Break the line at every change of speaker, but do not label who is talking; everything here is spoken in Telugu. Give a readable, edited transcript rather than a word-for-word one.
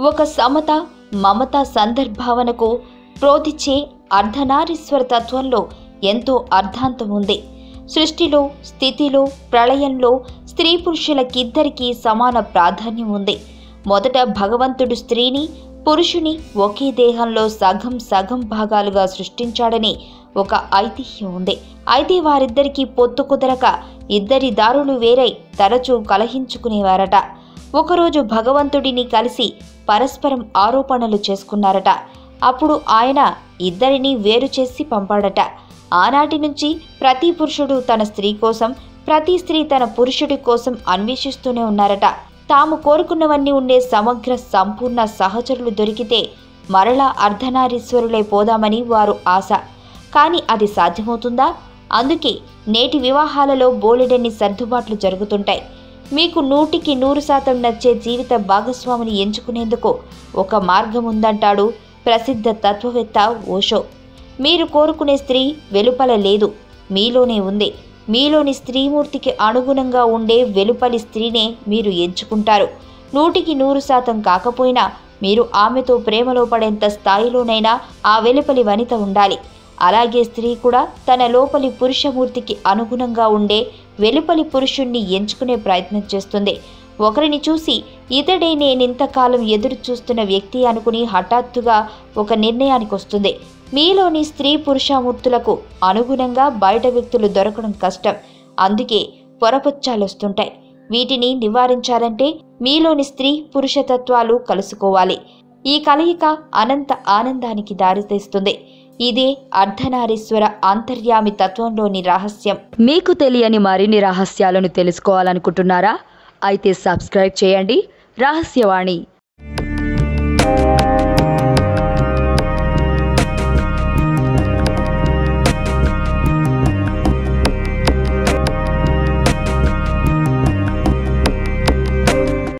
ఒక సమత మమత సందర్భావనకు ప్రోధించే అర్ధనారీశ్వర తత్వంలో ఎంతో అర్థాంతం ఉంది. సృష్టిలో, స్థితిలో, ప్రళయంలో స్త్రీ పురుషులకిద్దరికీ సమాన ప్రాధాన్యం ఉంది. మొదట భగవంతుడు స్త్రీని, పురుషుని ఒకే దేహంలో సగం సగం భాగాలుగా సృష్టించాడని ఒక ఐతిహ్యం ఉంది. అయితే వారిద్దరికీ పొత్తు కుదరక ఇద్దరి దారులు వేరై తరచూ కలహించుకునేవారట. ఒకరోజు భగవంతుడిని కలిసి పరస్పరం ఆరోపణలు చేసుకున్నారట. అప్పుడు ఆయన ఇద్దరిని వేరు చేసి పంపాడట. ఆనాటి నుంచి ప్రతి పురుషుడు తన స్త్రీ కోసం, ప్రతి స్త్రీ తన పురుషుడి కోసం అన్వేషిస్తూనే ఉన్నారట. తాము కోరుకున్నవన్నీ ఉండే సమగ్ర సంపూర్ణ సహచరులు దొరికితే మరలా అర్ధనారీశ్వరులై పోదామని వారు ఆశ. కానీ అది సాధ్యమవుతుందా? అందుకే నేటి వివాహాలలో బోలెడన్ని సర్దుబాట్లు జరుగుతుంటాయి. మీకు 100% నచ్చే జీవిత భాగస్వామిని ఎంచుకునేందుకు ఒక మార్గం ఉందంటాడు ప్రసిద్ధ తత్వవేత్త ఓషో. మీరు కోరుకునే స్త్రీ వెలుపల లేదు, మీలోనే ఉంది. మీలోని స్త్రీమూర్తికి అనుగుణంగా ఉండే వెలుపలి స్త్రీనే మీరు ఎంచుకుంటారు. 100% కాకపోయినా మీరు ఆమెతో ప్రేమలో పడేంత స్థాయిలోనైనా ఆ వెలుపలి వనిత ఉండాలి. అలాగే స్త్రీ కూడా తన లోపలి పురుషమూర్తికి అనుగుణంగా ఉండే వెలుపలి పురుషుణ్ణి ఎంచుకునే ప్రయత్నం చేస్తుంది. ఒకరిని చూసి ఇతడే నేనింతకాలం ఎదురు చూస్తున్న వ్యక్తి అనుకుని హఠాత్తుగా ఒక నిర్ణయానికి వస్తుంది. మీలోని స్త్రీ పురుషమూర్తులకు అనుగుణంగా బయట వ్యక్తులు దొరకడం కష్టం. అందుకే పొరపొచ్చాలొస్తుంటాయి. వీటిని నివారించాలంటే మీలోని స్త్రీ పురుషతత్వాలు కలుసుకోవాలి. ఈ కలయిక అనంత ఆనందానికి దారితీస్తుంది. ఇదే అర్ధనారీశ్వర అంతర్యామి తత్వంలోని రహస్యం.
మీకు తెలియని మరిన్ని రహస్యాలను తెలుసుకోవాలనుకుంటున్నారా? అయితే సబ్స్క్రైబ్ చేయండి రహస్యవాణి.